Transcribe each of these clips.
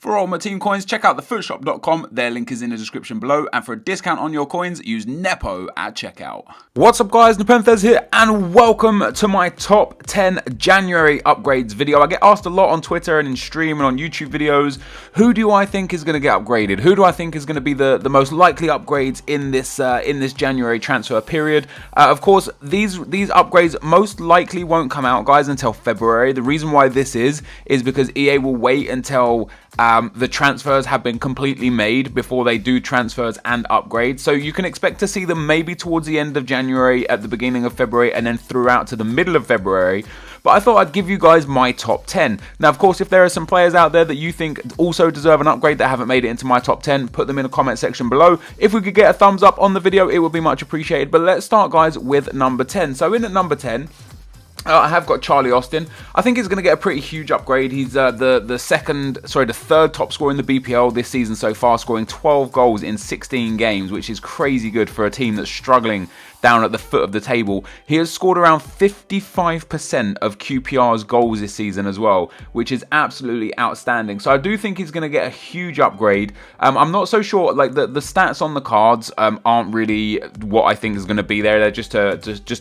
For all my team coins, check out thefootshop.com. Their link is in the description below. And for a discount on your coins, use Nepo at checkout. What's up guys, NepentheZ here and welcome to my top 10 January upgrades video. I get asked a lot on Twitter and in stream and on YouTube videos, who do I think is going to get upgraded? Who do I think is going to be the most likely upgrades in this January transfer period? Of course, these upgrades most likely won't come out, guys, until February. The reason why this is because EA will wait until the transfers have been completely made before they do transfers and upgrades. So you can expect to see them maybe towards the end of January, at the beginning of February, and then throughout to the middle of February. But I thought I'd give you guys my top 10. Now, of course, if there are some players out there that you think also deserve an upgrade that haven't made it into my top 10, put them in the comment section below. If we could get a thumbs up on the video, it would be much appreciated. But let's start, guys, with number 10. So in at number 10, I have got Charlie Austin. I think he's going to get a pretty huge upgrade. He's the third top scorer in the BPL this season so far, scoring 12 goals in 16 games, which is crazy good for a team that's struggling down at the foot of the table. He has scored around 55% of QPR's goals this season as well, which is absolutely outstanding. So I do think he's going to get a huge upgrade. I'm not so sure, like the stats on the cards aren't really what I think is going to be there. They're just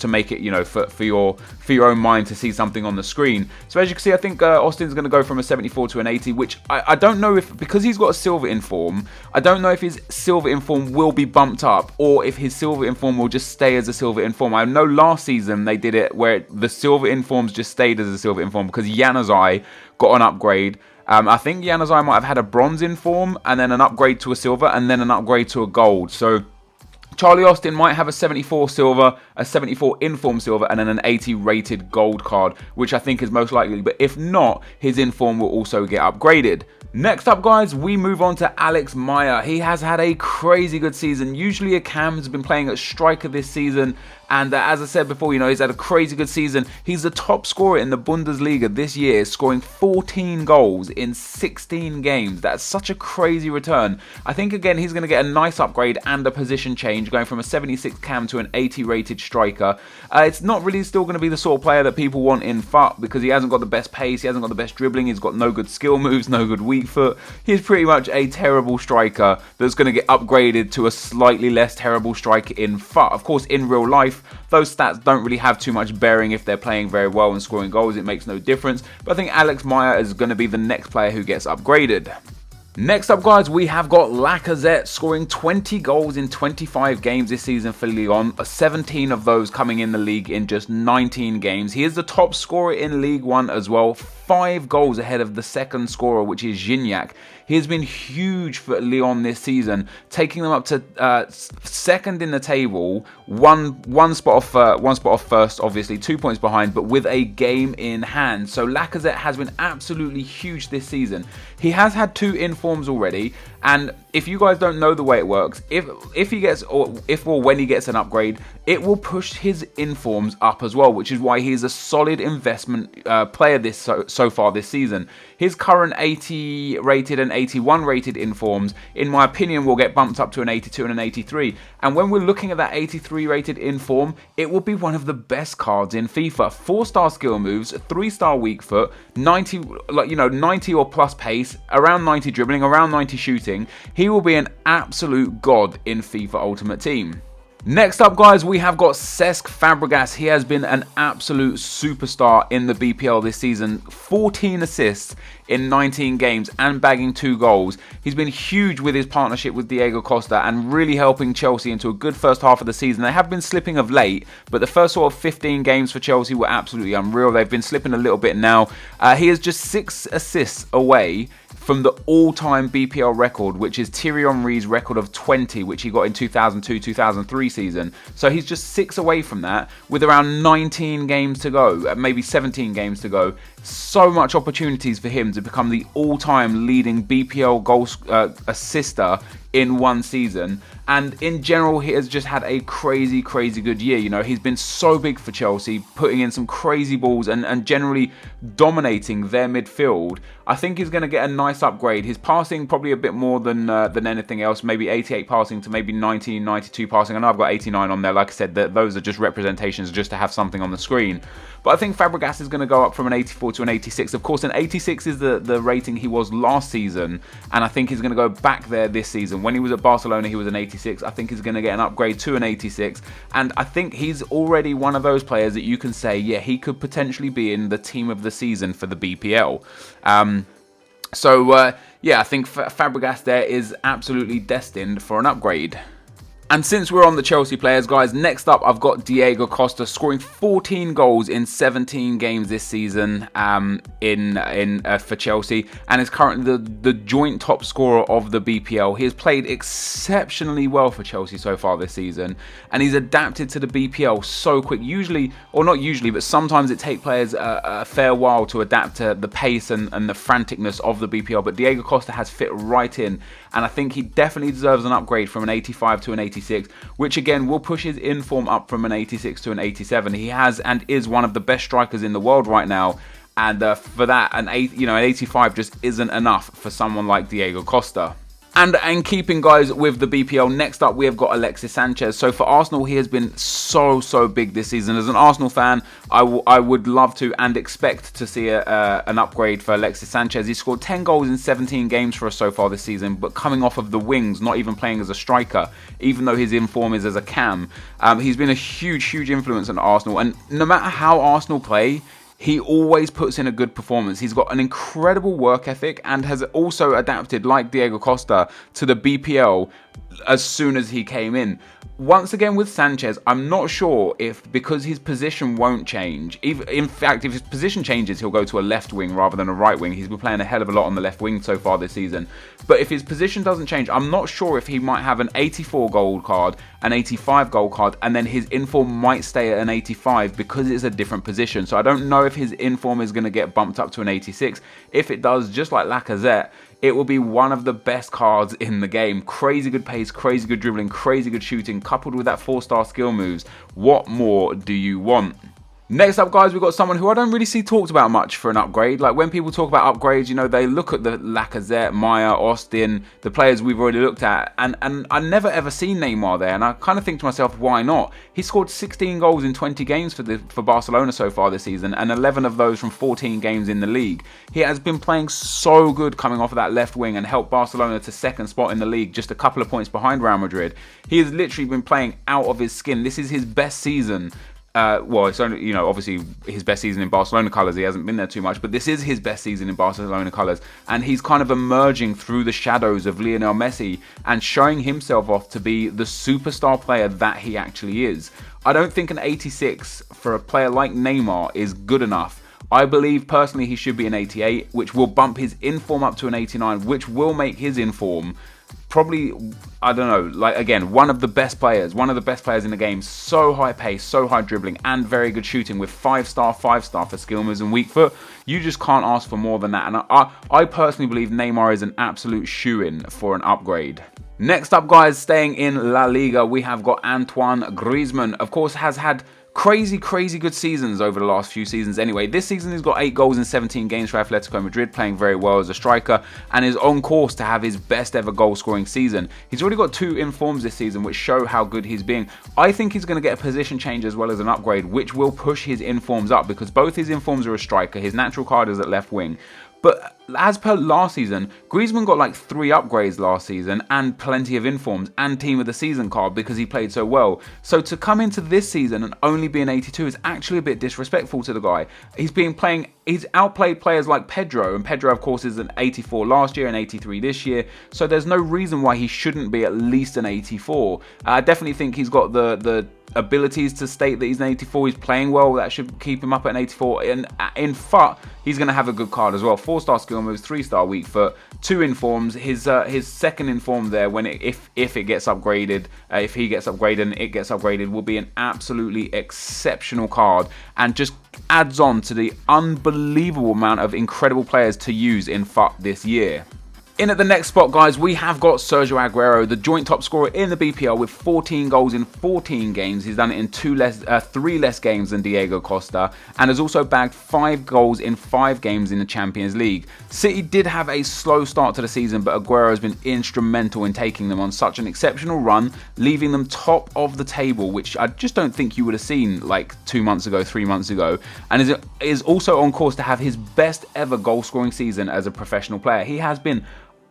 to make it, you know, for your own mind to see something on the screen. So as you can see, I think Austin's going to go from a 74 to an 80, which I don't know if, because he's got a silver inform, I don't know if his silver inform will be bumped up or if his silver inform will just stay as a silver inform. I know last season they did it where the silver informs just stayed as a silver inform because Januzaj got an upgrade. I think Januzaj might have had a bronze inform and then an upgrade to a silver and then an upgrade to a gold. So Charlie Austin might have a 74 silver, a 74 inform silver, and then an 80 rated gold card, which I think is most likely. But if not, his inform will also get upgraded. Next up, guys, we move on to Alex Meyer. He has had a crazy good season. Usually a cam has been playing at striker this season. And as I said before, you know, he's had a crazy good season. He's the top scorer in the Bundesliga this year, scoring 14 goals in 16 games. That's such a crazy return. I think, again, he's going to get a nice upgrade and a position change, going from a 76 cam to an 80 rated striker. It's not really still going to be the sort of player that people want in FUT because he hasn't got the best pace, he hasn't got the best dribbling, he's got no good skill moves, no good weak foot. He's pretty much a terrible striker that's going to get upgraded to a slightly less terrible striker in FUT. Of course, in real life, those stats don't really have too much bearing if they're playing very well and scoring goals. It makes no difference. But I think Alex Meyer is going to be the next player who gets upgraded. Next up, guys, we have got NepentheZ scoring 20 goals in 25 games this season for Lyon, 17 of those coming in the league in just 19 games. He is the top scorer in League One as well, 5 goals ahead of the second scorer, which is Gignac. He has been huge for Lyon this season, taking them up to second in the table, one spot off first, obviously 2 points behind, but with a game in hand. So NepentheZ has been absolutely huge this season. He has had 2 informs already, and if you guys don't know the way it works, if he gets or when he gets an upgrade, it will push his informs up as well, which is why he's a solid investment player so far this season. His current 80 rated and 81 rated informs, in my opinion, will get bumped up to an 82 and an 83. And when we're looking at that 83 rated inform, it will be one of the best cards in FIFA. 4-star skill moves, 3-star weak foot, 90 or plus pace, around 90 dribbling, around 90 shooting. He will be an absolute god in FIFA Ultimate Team. Next up, guys, we have got Cesc Fabregas. He has been an absolute superstar in the BPL this season. 14 assists in 19 games and bagging 2 goals. He's been huge with his partnership with Diego Costa and really helping Chelsea into a good first half of the season. They have been slipping of late, but the first sort of 15 games for Chelsea were absolutely unreal. They've been slipping a little bit now. He is just 6 assists away from the all-time BPL record, which is Thierry Henry's record of 20, which he got in 2002-2003 season. So he's just 6 away from that with around 19 games to go, maybe 17 games to go. So much opportunities for him to become the all-time leading BPL goal assister in one season. And in general, he has just had a crazy good year. You know, he's been so big for Chelsea, putting in some crazy balls and generally dominating their midfield. I think he's going to get a nice upgrade. His passing probably a bit more than anything else. Maybe 88 passing to maybe 90, 92 passing. I know I've got 89 on there. Like I said, those are just representations just to have something on the screen. But I think Fabregas is going to go up from an 84 build to an 86. Of course, an 86 is the rating he was last season, and I think he's going to go back there this season. When he was at Barcelona, he was an 86. I think he's going to get an upgrade to an 86, and I think he's already one of those players that you can say, yeah, he could potentially be in the team of the season for the BPL. Yeah, I think Fabregas there is absolutely destined for an upgrade. And since we're on the Chelsea players, guys, next up I've got Diego Costa scoring 14 goals in 17 games this season for Chelsea, and is currently the joint top scorer of the BPL. He has played exceptionally well for Chelsea so far this season, and he's adapted to the BPL so quick. Usually, or not usually, but sometimes it takes players a fair while to adapt to the pace and the franticness of the BPL, but Diego Costa has fit right in, and I think he definitely deserves an upgrade from an 85 to an 86. Which again will push his inform up from an 86 to an 87. He has and is one of the best strikers in the world right now, and for that, an 85 just isn't enough for someone like Diego Costa. And keeping, guys, with the BPL, next up we have got Alexis Sanchez. So for Arsenal, he has been so big this season. As an Arsenal fan, I would love to and expect to see an upgrade for Alexis Sanchez. He scored 10 goals in 17 games for us so far this season, but coming off of the wings, not even playing as a striker, even though his inform is as a cam. He's been a huge influence on Arsenal, and no matter how Arsenal play, he always puts in a good performance. He's got an incredible work ethic and has also adapted, like Diego Costa, to the BPL as soon as he came in. Once again with Sanchez, I'm not sure if, because his position won't change, in fact, if his position changes, he'll go to a left wing rather than a right wing. He's been playing a hell of a lot on the left wing so far this season. But if his position doesn't change, I'm not sure if he might have an 84 gold card, an 85 gold card, and then his inform might stay at an 85 because it's a different position. So I don't know if his inform is going to get bumped up to an 86. If it does, just like Lacazette, it will be one of the best cards in the game. Crazy good pace, crazy good dribbling, crazy good shooting, coupled with that 4-star skill moves. What more do you want? Next up, guys, we've got someone who I don't really see talked about much for an upgrade. Like, when people talk about upgrades, you know, they look at the Lacazette, Maya, Austin, the players we've already looked at, and I never ever seen Neymar there, and I kind of think to myself, why not? He scored 16 goals in 20 games for Barcelona so far this season, and 11 of those from 14 games in the league. He has been playing so good coming off of that left wing and helped Barcelona to second spot in the league, just a couple of points behind Real Madrid. He has literally been playing out of his skin. This is his best season. Well, it's only, you know, obviously his best season in Barcelona colours. He hasn't been there too much, but this is his best season in Barcelona colours, and he's kind of emerging through the shadows of Lionel Messi and showing himself off to be the superstar player that he actually is. I don't think an 86 for a player like Neymar is good enough. I believe personally he should be an 88, which will bump his inform up to an 89, which will make his inform probably, I don't know, like, again, one of the best players in the game. So high pace, so high dribbling, and very good shooting with 5-star for skill moves and weak foot. You just can't ask for more than that. And I personally believe Neymar is an absolute shoo-in for an upgrade. Next up, guys, staying in La Liga, we have got Antoine Griezmann. Of course, has had crazy good seasons over the last few seasons anyway. This season he's got 8 goals in 17 games for Atletico Madrid, playing very well as a striker, and is on course to have his best ever goal scoring season. He's already got 2 informs this season, which show how good he's being. I think he's going to get a position change as well as an upgrade, which will push his informs up, because both his informs are a striker. His natural card is at left wing. But as per last season, Griezmann got like 3 upgrades last season and plenty of informs and team of the season card because he played so well. So to come into this season and only be an 82 is actually a bit disrespectful to the guy. He's outplayed players like Pedro, and Pedro of course is an 84 last year and 83 this year. So there's no reason why he shouldn't be at least an 84. I definitely think he's got the abilities to state that he's an 84. He's playing well. That should keep him up at an 84. And in FUT, he's going to have a good card as well. 4-star skill moves, 3-star weak foot, 2 informs. His second inform there, when if it gets upgraded, if he gets upgraded and it gets upgraded, will be an absolutely exceptional card, and just adds on to the unbelievable amount of incredible players to use in FUT this year. In at the next spot, guys, we have got Sergio Aguero, the joint top scorer in the BPL with 14 goals in 14 games. He's done it in 3 less games than Diego Costa, and has also bagged 5 goals in 5 games in the Champions League. City did have a slow start to the season, but Aguero has been instrumental in taking them on such an exceptional run, leaving them top of the table, which I just don't think you would have seen like 2 months ago, 3 months ago, and is also on course to have his best ever goal scoring season as a professional player. He has been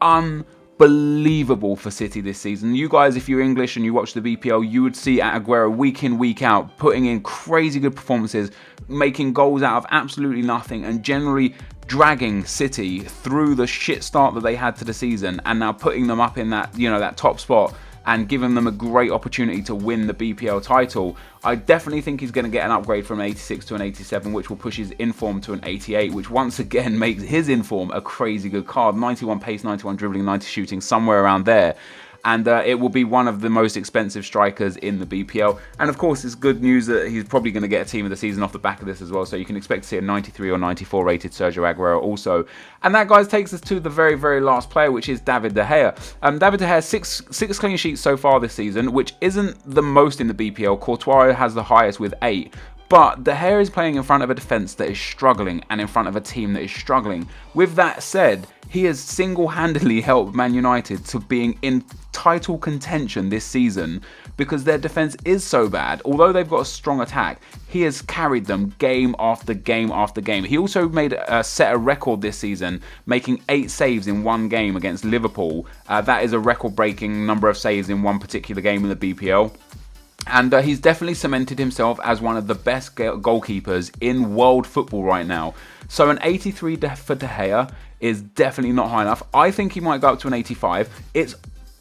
unbelievable for City this season. You guys, if you're English and you watch the BPL, you would see Aguero week in, week out, putting in crazy good performances, making goals out of absolutely nothing, and generally dragging City through the shit start that they had to the season, and now putting them up in that, you know, that top spot and giving them a great opportunity to win the BPL title. I definitely think he's going to get an upgrade from an 86 to an 87, which will push his inform to an 88, which once again makes his inform a crazy good card. 91 pace, 91 dribbling, 90 shooting, somewhere around there. And it will be one of the most expensive strikers in the BPL. And of course, it's good news that he's probably going to get a team of the season off the back of this as well. So you can expect to see a 93 or 94 rated Sergio Aguero also. And that, guys, takes us to the very, very last player, which is David De Gea. David De Gea, six clean sheets so far this season, which isn't the most in the BPL. Courtois has the highest with 8. But De Gea is playing in front of a defence that is struggling and in front of a team that is struggling. With that said, he has single-handedly helped Man United to being in title contention this season because their defence is so bad. Although they've got a strong attack, he has carried them game after game after game. He also set a record this season, making 8 saves in one game against Liverpool. That is a record-breaking number of saves in one particular game in the BPL. And he's definitely cemented himself as one of the best goalkeepers in world football right now. So an 83 for De Gea is definitely not high enough. I think he might go up to an 85.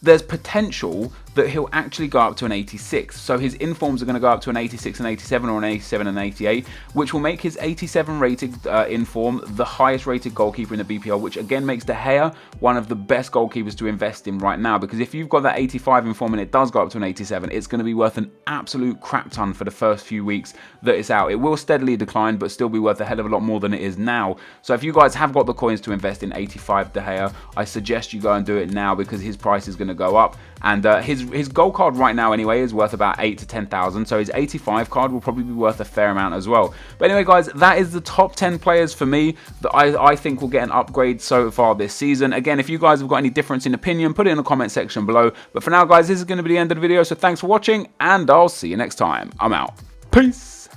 There's potential that he'll actually go up to an 86. So his informs are going to go up to an 86 and 87 or an 87 and 88, which will make his 87 rated inform the highest rated goalkeeper in the BPL, which again makes De Gea one of the best goalkeepers to invest in right now. Because if you've got that 85 inform and it does go up to an 87, it's going to be worth an absolute crap ton for the first few weeks that it's out. It will steadily decline, but still be worth a hell of a lot more than it is now. So if you guys have got the coins to invest in 85 De Gea, I suggest you go and do it now because his price is going to go up. And his gold card right now anyway is worth about 8 to 10,000. So his 85 card will probably be worth a fair amount as well. But anyway, guys, that is the top 10 players for me that I think will get an upgrade so far this season. Again, if you guys have got any difference in opinion, put it in the comment section below. But for now, guys, this is going to be the end of the video. So thanks for watching, and I'll see you next time. I'm out. Peace.